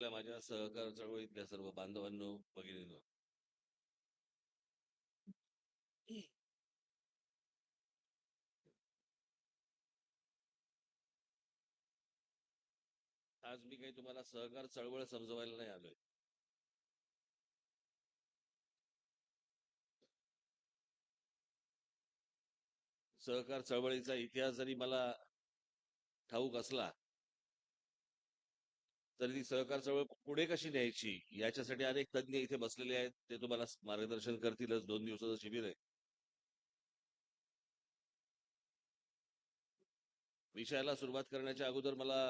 माझ्या सहकार चळवळीतल्या सर्व बांधवांनो, भगिनींनो, आज मी काही तुम्हाला सहकार चळवळ समजवायला नाही आलोय. सहकार चळवळीचा इतिहास जरी मला ठाऊक असला तरी ती सहकार चळवळ पुढे कशी न्यायची याच्यासाठी अनेक तज्ञ इथे बसलेले आहेत. ते तुम्हाला मार्गदर्शन करतीलच. 2 दिवसाचं शिबिर आहे. विषयाला सुरुवात करण्याच्या अगोदर मला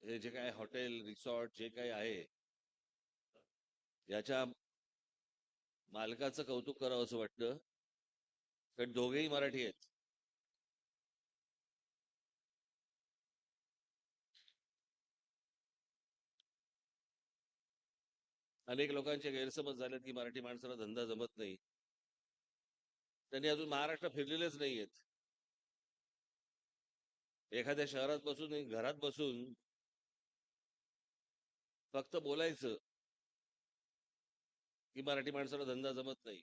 हे जे काय हॉटेल रिसॉर्ट जे काही आहे याच्या मालकाचं कौतुक करावं असं वाटतं. कारण दोघेही मराठी आहेत. अनेक लोकांचे गैरसमज झालेत की मराठी माणसाला धंदा जमत नाही. त्यांनी अजून महाराष्ट्र फिरलेलेच नाहीयेत. एखाद्या शहरात बसून घरात बसून फक्त बोलायचं की मराठी माणसाला धंदा जमत नाही.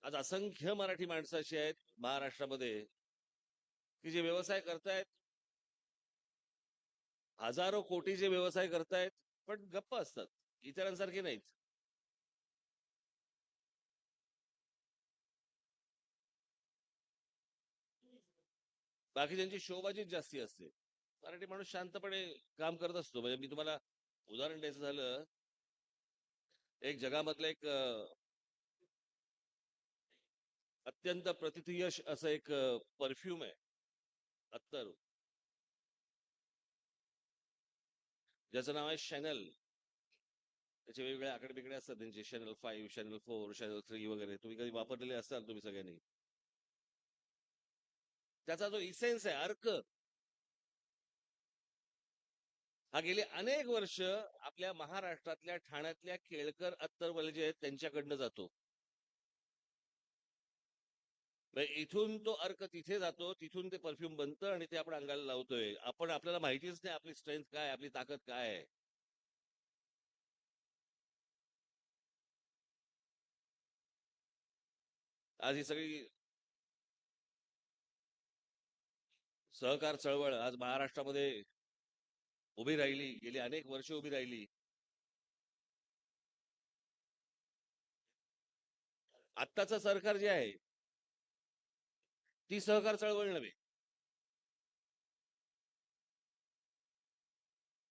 आज असंख्य मराठी माणसं अशी आहेत महाराष्ट्रामध्ये की जे व्यवसाय करतायत, हजारो कोटीचे व्यवसाय करतायत, पण गप्प असतात, इतरांसारखे नाहीत. बाकीच्यांची शोबाजीच जास्ती असते. मराठी माणूस शांतपणे काम करत असतो. म्हणजे मी तुम्हाला उदाहरण द्यायचं झालं, एक जगामधलं एक अत्यंत प्रतिथयश असं एक परफ्यूम आहे, अत्तर, ज्याचं नाव आहे शॅनल. त्याचे वेगवेगळे आकडे बिकडे असतात त्यांचे, चॅनल 5, चॅनल 4, चॅनल 3 वगैरे. तुम्ही कधी वापरलेले असाल तुम्ही सगळ्यांनी. त्याचा जो इसेन्स आहे, अर्क, हा गेली अनेक वर्ष आपल्या महाराष्ट्रातल्या ठाण्यातल्या केळकर अत्तरवाले जे आहेत त्यांच्याकडनं जातो. इथून तो अर्क तिथे जातो, तिथून ते परफ्यूम बनतं आणि ते आपण अंगाला लावतोय. आपल्याला माहितीच नाही आपली स्ट्रेंथ काय, आपली ताकद काय आहे. आज ही सगळी सहकार चळवळ आज महाराष्ट्रामध्ये उभी राहिली, गेली अनेक वर्ष उभी राहिली. आत्ताचं सरकार जे आहे ती सहकार चळवळ नव्हे.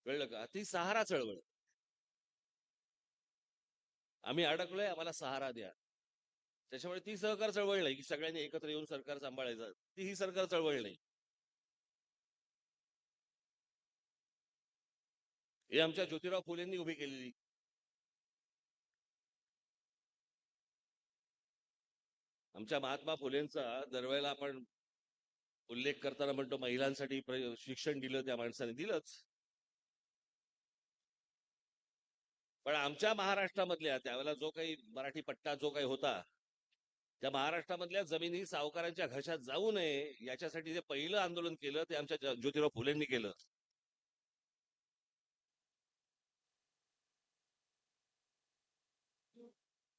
कळलं का? ती सहारा चळवळ. आम्ही अडकलोय, आम्हाला सहारा द्या. त्याच्यामुळे ती सहकार चळवळ नाही की सगळ्यांनी एकत्र येऊन सरकार सांभाळायचं. ती ही सरकार चळवळ नाही. हे आमच्या ज्योतिराव फुलेंनी उभी केलेली. आमच्या महात्मा फुलेंचा दरवेळेला आपण उल्लेख करताना म्हणतो महिलांसाठी शिक्षण दिलं, त्या माणसाने दिलंच. पण आमच्या महाराष्ट्रामधल्या त्यावेळेला जो काही मराठी पट्टा जो काही होता, त्या महाराष्ट्रामधल्या जमिनी सावकारांच्या घशात जाऊ नये याच्यासाठी जे पहिलं आंदोलन केलं ते आमच्या ज्योतिराव फुलेंनी केलं.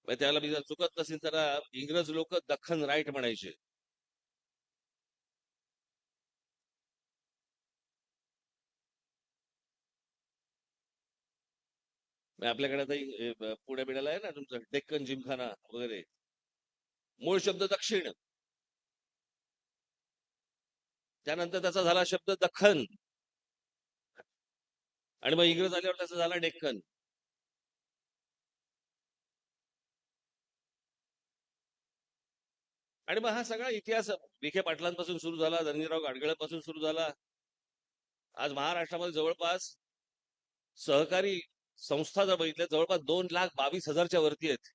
त्याला मी जर चुकत नसेल तर इंग्रज लोक दख्खन राईट म्हणायचे. आपल्याकडे आता पुणे बिण्याला आहे ना तुमचं डेक्कन जिमखाना वगैरे, मूळ शब्द दक्षिण, त्यानंतर त्याचा झाला शब्द दख्खन, आणि मग इंग्रज आल्यावर त्याचा झाला डेक्कन. आणि मग हा सगळा इतिहास विखे पाटलांपासून सुरू झाला, धनंजयराव गाडगीळपासून सुरू झाला. आज महाराष्ट्रामध्ये जवळपास सहकारी संस्था जर बघितल्या जवळपास 2,22,000च्या वरती आहेत.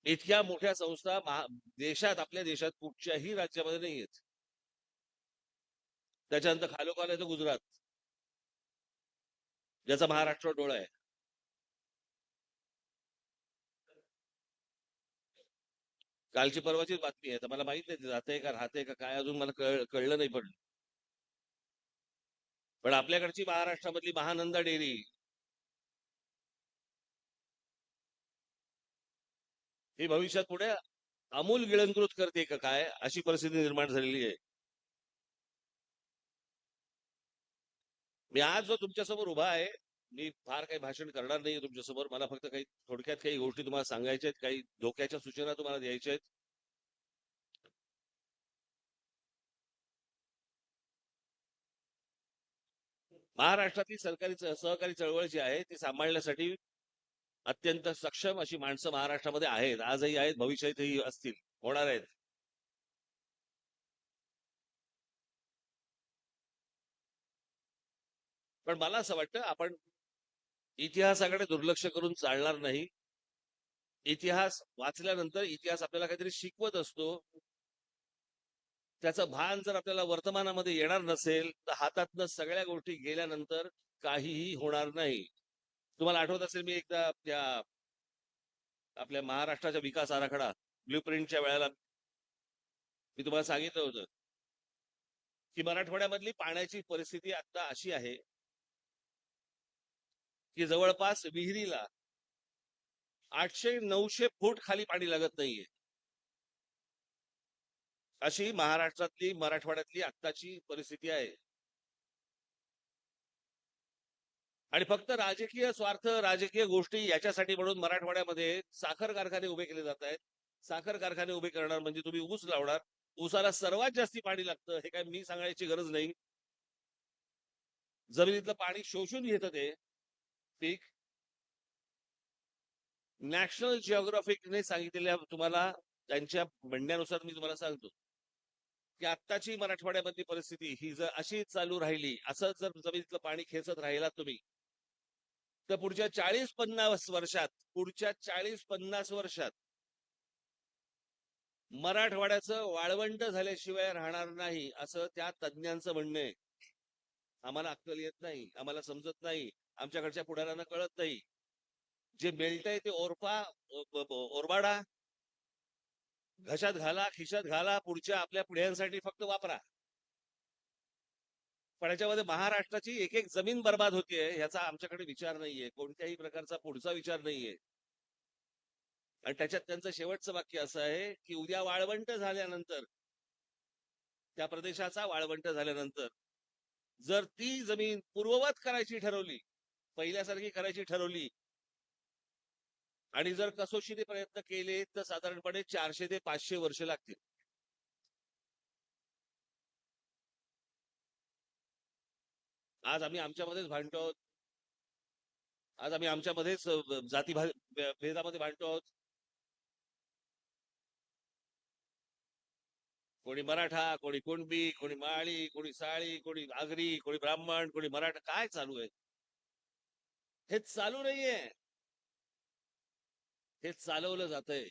इतक्या मोठ्या संस्था देशात, आपल्या देशात कुठच्याही राज्यामध्ये नाही आहेत. त्याच्यानंतर खालोखाल येतो गुजरात, ज्याचा महाराष्ट्र डोळा आहे. कालची परवाचीच बातमी आहे. तर मला माहित नाही जाते का राहते का काय अजून मला कळलं नाही. पण आपल्याकडची महाराष्ट्रामधली महानंदा डेअरी ही भविष्यात पुढे अमूल गिळंकृत करते का काय अशी परिस्थिती निर्माण झालेली आहे. मी आज जो तुमच्यासमोर उभा आहे, मी फार काही भाषण करणार नाही तुमच्यासमोर. मला फक्त काही थोडक्यात काही गोष्टी तुम्हाला सांगायच्या आहेत, काही धोक्याच्या सूचना तुम्हाला द्यायच्या आहेत. महाराष्ट्रातली सहकारी चळवळ जी आहे ती सांभाळण्यासाठी अत्यंत सक्षम अशी माणसं महाराष्ट्रामध्ये आहेत, आजही आहेत, भविष्यातही असतील, होणार आहेत. पण मला असं वाटतं आपण इतिहासाकडे दुर्लक्ष करून चालणार नाही. इतिहास वाचल्यानंतर इतिहास आपल्याला काहीतरी शिकवत असतो. त्याचं भान जर आपल्याला वर्तमानामध्ये येणार नसेल तर हातातनं सगळ्या गोष्टी गेल्यानंतर काहीही होणार नाही. तुम्हाला आठवत असेल, मी एकदा त्या आपल्या महाराष्ट्राच्या विकास आराखडा ब्ल्यूप्रिंटच्या वेळेला मी तुम्हाला सांगितलं होतं की मराठवाड्यामधली पाण्याची परिस्थिती आता अशी आहे की जवळपास विहिरीला 800-900 फूट खाली पाणी लागत नाहीये. अशी महाराष्ट्रातली मराठवाड्यातली आत्ताची परिस्थिती आहे. आणि फक्त राजकीय स्वार्थ, राजकीय गोष्टी याच्यासाठी म्हणून मराठवाड्यामध्ये साखर कारखाने उभे केले जात आहेत. साखर कारखाने उभे करणार म्हणजे तुम्ही ऊस लावणार, ऊसाला सर्वात जास्ती पाणी लागतं हे काय मी सांगायची गरज नाही. जमिनीतलं पाणी शोषून घेतं ते पीक. नॅशनल जिओग्राफिकने सांगितलेल्या तुम्हाला त्यांच्या म्हणण्यानुसार मी तुम्हाला सांगतो की आत्ताची मराठवाड्यामधली परिस्थिती ही जर अशी चालू राहिली, असं जर जमिनीतलं पाणी खेचत राहिला तुम्ही, तर पुढच्या 40-50 वर्षात मराठवाड्याचं वाळवंट झाल्याशिवाय राहणार नाही, असं त्या तज्ज्ञांचं म्हणणं आहे. आम्हाला अक्कल येत नाही, आम्हाला समजत नाही, आमच्याकडच्या पुढाऱ्यांना कळत नाही. जे बेल्ट आहे ते ओरबाडा, घशात घाला, खिशात घाला, पुढच्या आपल्या पिढ्यांसाठी फक्त वापरा. पण याच्यामध्ये महाराष्ट्राची एक एक जमीन बर्बाद होतीये ह्याचा आमच्याकडे विचार नाहीये, कोणत्याही प्रकारचा पुढचा विचार नाहीये. आणि त्याच्यात त्यांचं शेवटचं वाक्य असं आहे की उद्या वाळवंट झाल्यानंतर, त्या प्रदेशाचा वाळवंट झाल्यानंतर जर ती जमीन पूर्ववत करायची ठरवली, पहिल्यासारखी करायची ठरवली, आणि जर कसोशीने प्रयत्न केले तर साधारणपणे 400 ते 500 वर्ष लागतील. आज आम्ही आमच्यामध्येच भांडतो आहोत. आज आम्ही आमच्यामध्येच भेदामध्ये भांडतो आहोत. कोणी मराठा, कोणी कुणबी, कोणी माळी, कोणी साळी, कोणी आगरी, कोणी ब्राह्मण, कोणी मराठा. काय चालू आहे? हे चालू नाहीये, हे चालवलं जातंय.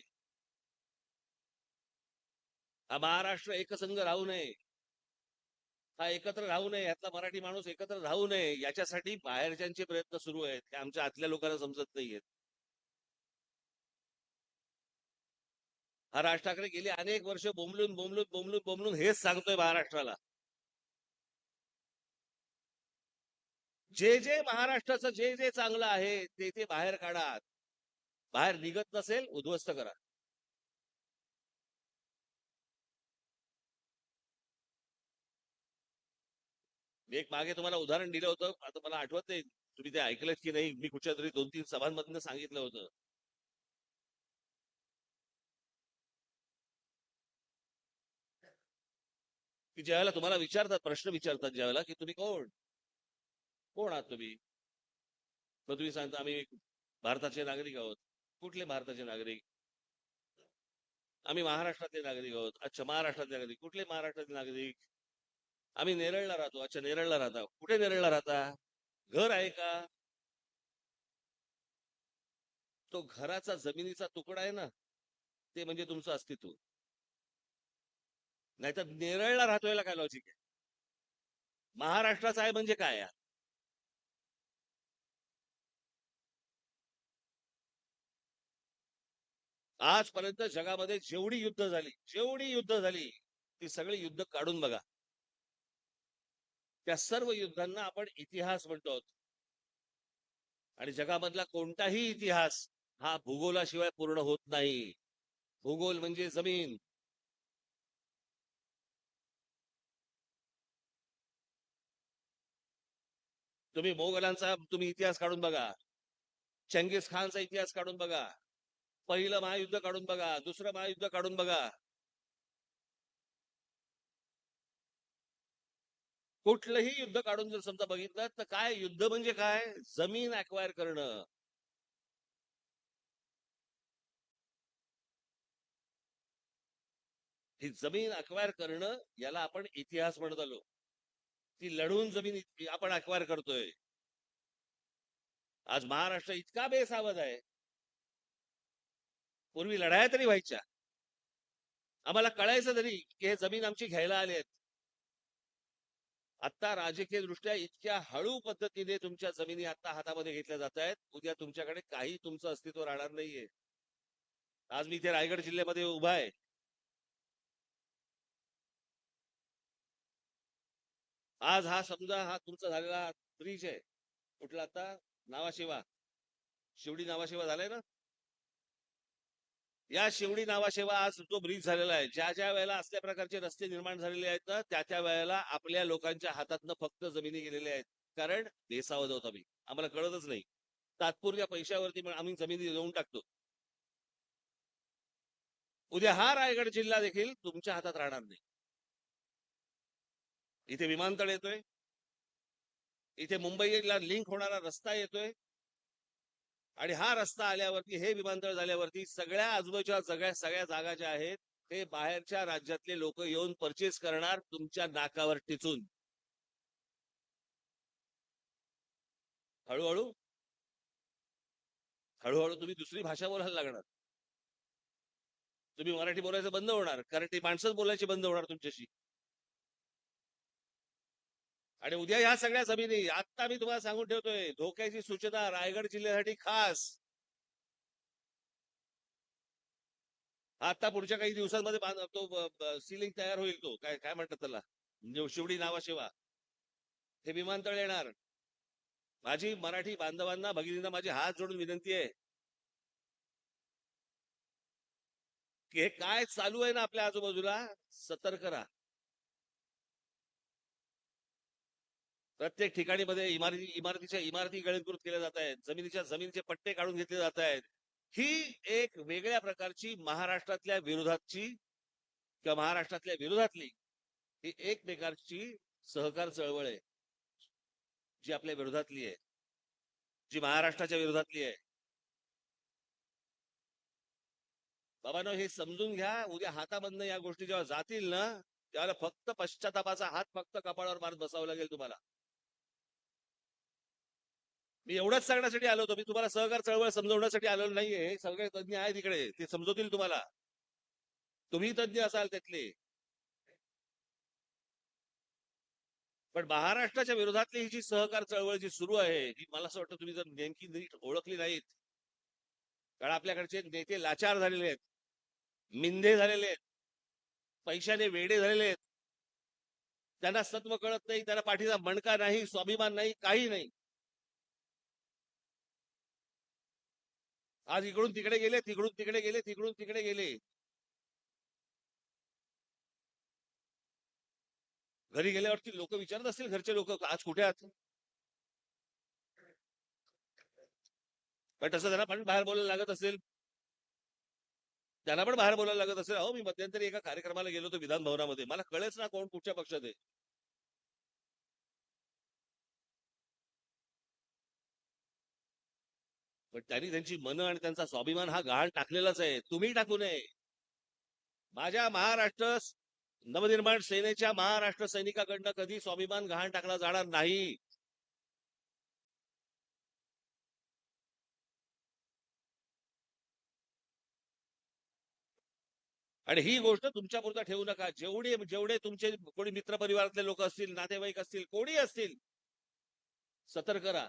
हा महाराष्ट्र एकसंघ राहू नये, हा एकत्र राहू नये, यातला मराठी माणूस एकत्र राहू नये, याच्यासाठी बाहेरच्यांचे प्रयत्न सुरू आहेत, हे आमच्या आतल्या लोकांना समजत नाहीयेत. हा राज ठाकरे गेली अनेक वर्ष बोंबलून बोंबलून बोंबलून बोंबलून हेच सांगतोय महाराष्ट्राला. जे जे महाराष्ट्राचं जे जे चांगलं आहे ते ते बाहेर काढा, बाहेर निघत नसेल उद्ध्वस्त करा. मी एक मागे तुम्हाला उदाहरण दिलं होतं, आता मला आठवत नाही तुम्ही ते ऐकलं की नाही. मी कुठच्या तरी 2-3 सभांमधनं सांगितलं होतं की ज्यावेळेला तुम्हाला विचारतात, प्रश्न विचारतात ज्यावेळेला की तुम्ही कोण कोण आहात तुम्ही, मग तुम्ही सांगता आम्ही भारताचे नागरिक आहोत. कुठले भारताचे नागरिक? आम्ही महाराष्ट्रातले नागरिक आहोत. अच्छा, महाराष्ट्रातले नागरिक. कुठले महाराष्ट्रातले नागरिक? आम्ही नेरळला राहतो. अच्छा, नेरळला राहता. कुठे नेरळला राहता? घर आहे का? तो घराचा जमिनीचा तुकडा आहे ना, ते म्हणजे तुमचं अस्तित्व. नाहीतर नेरळला राहतो याला काय लॉजिक आहे? महाराष्ट्राचा आहे म्हणजे काय? आजपर्यंत जगामध्ये जेवढी युद्ध झाली ती सगळी युद्ध काढून बघा. त्या सर्व युद्धांना आपण इतिहास म्हणतो. आणि जगामधला कोणताही इतिहास हा भूगोलाशिवाय पूर्ण होत नाही. भूगोल म्हणजे जमीन. तुम्ही मोगलांचा इतिहास काढून बघा, चंगीज खानचा इतिहास काढून बघा, पहिलं महायुद्ध काढून बघा, दुसरं महायुद्ध काढून बघा. कुठलंही युद्ध काढून जर समजा बघितलं तर काय युद्ध म्हणजे काय, जमीन अक्वायर करणं. ही जमीन अक्वायर करणं याला आपण इतिहास म्हणत आलो. ती लढून जमीन आपण अक्वायर करतोय. आज महाराष्ट्र इतका बेसावध आहे. पूर्वी लढाया तरी व्हायच्या, आम्हाला कळायचं तरी की हे जमीन आमची घ्यायला आले आहेत. आता राजकीय दृष्ट्या इतक्या हळू पद्धतीने तुमच्या जमिनी आता हातामध्ये घेतल्या जात आहेत, उद्या तुमच्याकडे काही तुमचं अस्तित्व राहणार नाहीये. आज मी इथे रायगड जिल्ह्यामध्ये उभा आहे. आज हा समजा हा तुमचा झालेला ब्रिज आहे, कुठला आता नावाशेवा, शिवडी नावाशेवा झालाय ना. या शिवडी नावाशेवा आज जो ब्रिज झालेला आहे, ज्या ज्या वेळेला असल्या प्रकारचे रस्ते निर्माण झालेले आहेत ना, त्या वेळेला आपल्या लोकांच्या हातातनं फक्त जमिनी गेलेल्या आहेत. कारण बेसावध होत आम्हाला कळतच नाही. तात्पुरत्या पैशावरती आम्ही जमिनी देऊन टाकतो. उद्या हा रायगड जिल्हा देखील तुमच्या हातात राहणार नाही. इथे विमानतळ येतोय, इथे मुंबईला लिंक होणारा रस्ता येतोय, आणि हा रस्ता आल्यावरती, हे विमानतळ झाल्यावरती सगळ्या आजूबाजूच्या सगळ्या जागा ज्या आहेत ते बाहेरच्या राज्यातले लोक येऊन परचेस करणार तुमच्या नाकावर टिचून. हळूहळू हळूहळू तुम्ही दुसरी भाषा बोलायला लागणार. तुम्ही मराठी बोलायचं बंद होणार, कारण ती माणसंच बोलायची बंद होणार तुमच्याशी. आणि उद्या ह्या सगळ्या जमिनी, आता मी तुम्हाला सांगून ठेवतोय, धोक्याची सूचना रायगड जिल्ह्यासाठी खास. आता पुढच्या काही दिवसांमध्ये तो सिलिंग तयार होईल, तो काय काय म्हणतात त्याला, शिवडी नावाशेवा, हे विमानतळ येणार. माझी मराठी बांधवांना, भगिनींना माझी हात जोडून विनंती आहे की हे काय चालू आहे ना आपल्या आजूबाजूला, सतर्क राहा. प्रत्येक ठिकाणी मध्ये इमारतीच्या इमारती गळीकृत केल्या जात आहेत, जमिनीचे पट्टे काढून घेतले जात आहेत. ही एक वेगळ्या प्रकारची महाराष्ट्रातल्या विरोधातली ही एक प्रकारची सहकार चळवळ आहे, जी आपल्या विरोधातली आहे, जी महाराष्ट्राच्या विरोधातली आहे. बाबांनो, हे समजून घ्या. उद्या हातामधनं या गोष्टी जेव्हा जातील ना, त्याला फक्त पश्चातापाचा हात फक्त कपाळावर मारत बसावं लागेल तुम्हाला. मी एवढंच सांगण्यासाठी आलो होतो. मी तुम्हाला सहकार चळवळ समजवण्यासाठी आलेलो नाहीये. हे सगळे तज्ञ आहेत तिकडे, ते समजवतील तुम्हाला. तुम्ही तज्ञ असाल त्यातले. पण महाराष्ट्राच्या विरोधातली ही जी सहकार चळवळ जी सुरू आहे, ही मला असं वाटतं तुम्ही जर नेमकी नीट ओळखली नाहीत, कारण आपल्याकडचे नेते लाचार झालेले आहेत, मिंधे झालेले आहेत, पैशाने वेडे झालेले आहेत. त्यांना सत्व कळत नाही, त्यांना पाठीचा मणका नाही, स्वाभिमान नाही, काही नाही. आज इकडून तिकडे गेले, तिकडून तिकडे गेले, तिकडून तिकडे गेले. घरी गेल्यावरती लोक विचारत असतील, घरचे लोक, आज कुठे आहात. पण तसं त्यांना पण बाहेर बोलायला लागत असेल, त्यांना पण बाहेर बोलायला लागत असेल. अहो, मी मध्यंतरी एका कार्यक्रमाला गेलो होतो विधान भवनामध्ये, मला कळेच ना कोण कुठच्या पक्षात आहे. पण त्यांनी त्यांची मनं आणि त्यांचा स्वाभिमान हा गहाण टाकलेलाच आहे. तुम्ही टाकू नये. माझ्या महाराष्ट्र नवनिर्माण सेनेच्या महाराष्ट्र सैनिकाकडनं कधी स्वाभिमान गहाण टाकला जाणार नाही. आणि ही गोष्ट तुमच्या पुरता ठेवू नका. जेवढे तुमचे कोणी मित्र परिवारातले लोक असतील, नातेवाईक असतील, कोणी असतील, सतर्क राहा.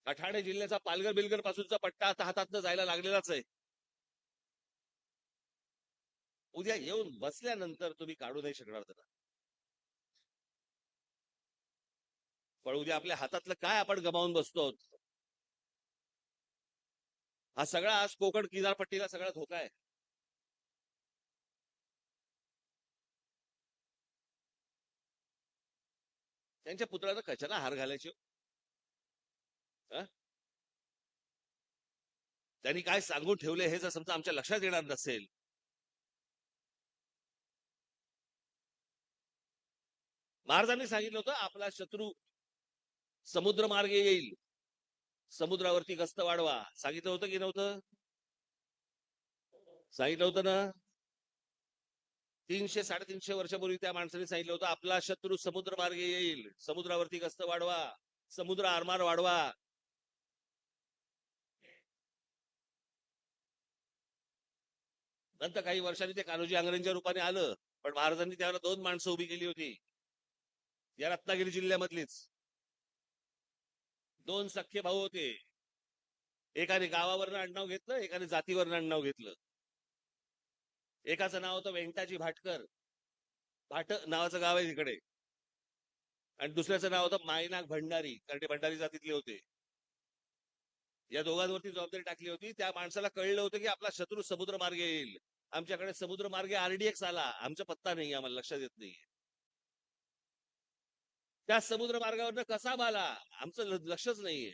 ठाणे जिल्ह्याचा पालघर बिलघर पासूनचा पट्टा आता हातातनं जायला लागलेलाच आहे. उद्या येऊन बसल्यानंतर तुम्ही काढू नाही शकणार त्याला. पण उद्या आपल्या हातातलं काय आपण गमावून बसतो. हा सगळा आज कोकण किनारपट्टीला सगळा धोका आहे. त्यांच्या पुतळ्याचा कशाला हार घालायचे? त्यांनी काय सांगून ठेवले हे जर समजा आमच्या लक्षात येणार नसेल. महाराजांनी सांगितलं होतं आपला शत्रू समुद्र मार्गे येईल, समुद्रावरती गस्त वाढवा. सांगितलं होतं की नव्हतं? सांगितलं होतं ना. 300-350 वर्षापूर्वी त्या माणसाने सांगितलं होतं आपला शत्रू समुद्र मार्गे येईल, समुद्रावरती गस्त वाढवा, समुद्र आरमार वाढवा. नंतर काही वर्षांनी ते कान्होजी आंग्रेंच्या रूपाने आलं, पण महाराजांनी त्याला 2 माणसं उभी केली होती, या रत्नागिरी जिल्ह्यामधलीच. 2 सख्खे भाऊ होते. एकाने गावावरनं आडनाव घेतलं, एकाने जातीवरनं आडनाव घेतलं. एकाचं नाव होतं व्यंकटाजी भाटकर, भाट नावाचं गाव आहे तिकडे, आणि दुसऱ्याचं नाव होतं मायनाक भंडारी, कारण ते भंडारी जातीतले होते. या दोघांवरती जबाबदारी टाकली होती. त्या माणसाला कळलं होतं की आपला शत्रू समुद्र मार्गे येईल. आमच्याकडे समुद्र मार्गे RDX आला, आमचा पत्ता नाही, आम्हाला लक्षात येत नाही. त्या समुद्र मार्गावरनं कसा आला आमचं लक्षच नाहीये.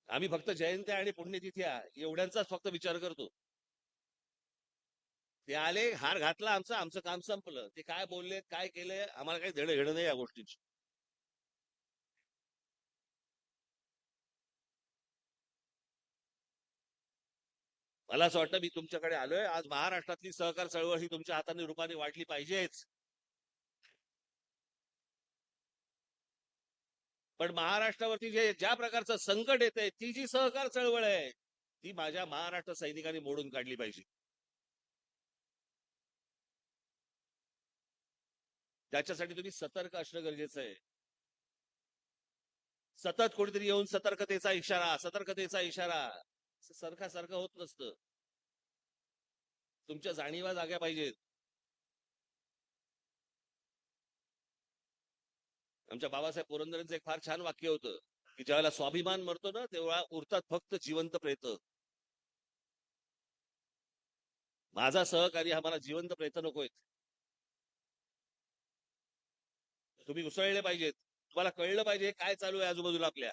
आम्ही फक्त जयंत्या आणि पुण्यतिथ्या एवढ्यांचाच फक्त विचार करतो. ते आले, हार घातला, आमचं काम संपलं. ते काय बोलले, काय केले, आम्हाला काही देणं घेणं नाही या गोष्टीची. मला असं वाटतं मी तुमच्याकडे आलोय आज. महाराष्ट्रातली सहकार चळवळ ही तुमच्या हाताने रूपाने वाढली पाहिजेच. पण महाराष्ट्रावरती जे ज्या प्रकारचं संकट येतंय, ती जी सहकार चळवळ आहे ती माझ्या महाराष्ट्र सैनिकांनी मोडून काढली पाहिजे. त्याच्यासाठी तुम्ही सतर्क असणं गरजेचं आहे. सतत कोणीतरी येऊन सतर्कतेचा इशारा, सतर्कतेचा इशारा, सारखं होत नसतं. तुमच्या जाणीवा जाग्या पाहिजेत. आमच्या बाबासाहेब पुरंदरेंचं एक फार छान वाक्य होतं की ज्यावेळेला स्वाभिमान मरतो ना, तेव्हा उरतात फक्त जिवंत प्रेत. माझा सहकारी हा मला जिवंत प्रेत नकोय. तुम्ही उसळले पाहिजेत. तुम्हाला कळलं पाहिजे काय चालू आहे आजूबाजूला आपल्या.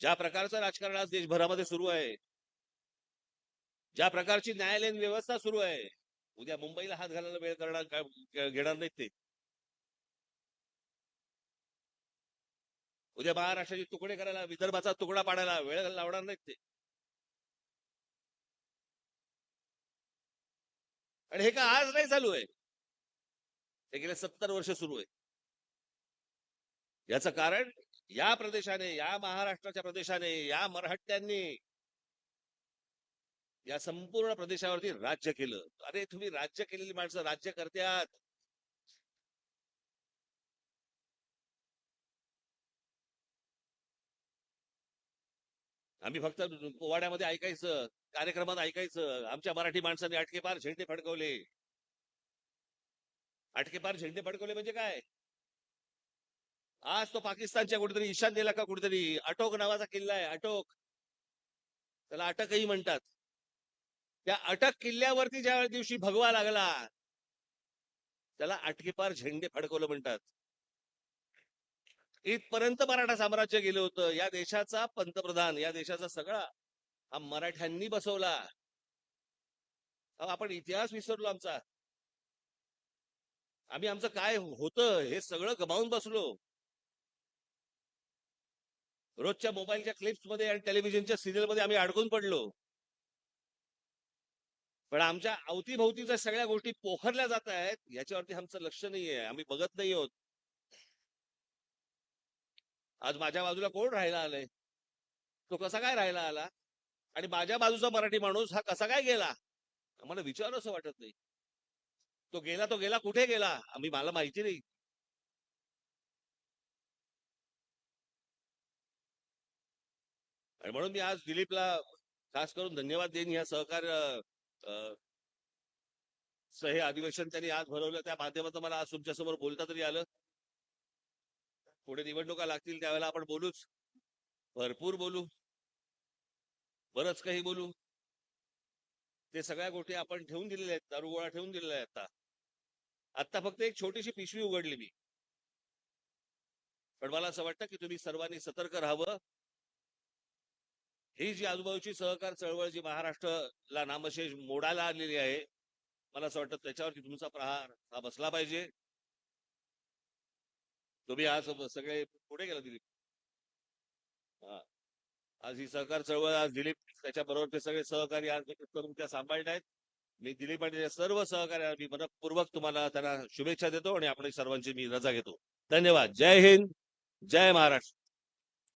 ज्या प्रकारचं राजकारण आज देशभरामध्ये सुरू आहे, ज्या प्रकारची न्यायालयीन व्यवस्था सुरू आहे, उद्या मुंबईला हात घालायला वेळ घेणार नाहीत ते. उद्या महाराष्ट्राचे तुकडे करायला, विदर्भाचा तुकडा पाडायला वेळ लावणार नाहीत ते. आणि हे का आज नाही चालू आहे, हे गेले 70 वर्ष सुरू आहे. याचं कारण या प्रदेशाने, या महाराष्ट्राच्या प्रदेशाने, या मराठ्यांनी या संपूर्ण प्रदेशावरती राज्य केलं. अरे तुम्ही राज्य केलेली माणसं राज्य करत्यात. आम्ही फक्त पोवाड्यामध्ये ऐकायचं, कार्यक्रमात ऐकायचं, आमच्या मराठी माणसांनी अटकेपार झेंडे फडकवले. अटकेपार झेंडे फडकवले म्हणजे काय? आज तो पाकिस्तानच्या कुठेतरी ईशान्येला का कुठेतरी अटोक नावाचा किल्ला आहे, अटोक, त्याला अटकही म्हणतात. त्या अटक किल्ल्यावरती ज्या दिवशी भगवा लागला त्याला अटकेपार झेंडे फडकवलं म्हणतात. इथपर्यंत मराठा साम्राज्य गेलं होतं. या देशाचा पंतप्रधान, या देशाचा सगळा हा मराठ्यांनी बसवला. आपण इतिहास विसरलो आमचा. आम्ही आमचं काय होतं हे सगळं गमावून बसलो. रोजच्या मोबाईलच्या क्लिप्स मध्ये आणि टेलिव्हिजनच्या सिरियल मध्ये आम्ही अडकून पडलो. पण आमच्या अवतीभोवतीच्या सगळ्या गोष्टी पोखरल्या जात आहेत, याच्यावरती आमचं लक्ष नाहीये, आम्ही बघत नाही आहोत. आज माझ्या बाजूला कोण राहायला आलंय? तो कसा काय राहायला आला? आणि माझ्या बाजूचा मराठी माणूस हा कसा काय गेला? आम्हाला विचार असं वाटत नाही. तो गेला कुठे गेला? मला माहिती नाही. आणि म्हणून मी आज दिलीपला खास करून धन्यवाद देईन या सहकार्य हे अधिवेशन त्यांनी आज भरवलं त्या माध्यमातून मला आज तुमच्यासमोर बोलता तरी आलं. पुढे निवडणुका लागतील त्यावेळेला आपण बोलूच, भरपूर बोलू, बरंच काही बोलू. ते सगळ्या गोष्टी आपण ठेवून दिलेल्या आहेत, दारुगोळा ठेवून दिलेला आहे. आता फक्त एक छोटीशी पिशवी उघडली मी, पण मला असं वाटतं की तुम्ही सर्वांनी सतर्क राहावं. ही जी आजूबाजूची सहकार चळवळ जी महाराष्ट्राला नामशेष मोडायला आलेली आहे, मला असं वाटतं त्याच्यावरती तुमचा प्रहार हा बसला पाहिजे. तुम्ही आज सगळे पुढे गेला दिलीप. हा, आज ही सहकार चळवळ, आज दिलीप त्याच्याबरोबर ते सगळे सहकारी आज करून त्या सांभाळत आहेत. मी दिलीप आणि सर्व सहकार्याला मी मनपूर्वक तुम्हाला त्यांना शुभेच्छा देतो आणि आपण सर्वांची मी रजा घेतो. धन्यवाद. जय हिंद, जय महाराष्ट्र.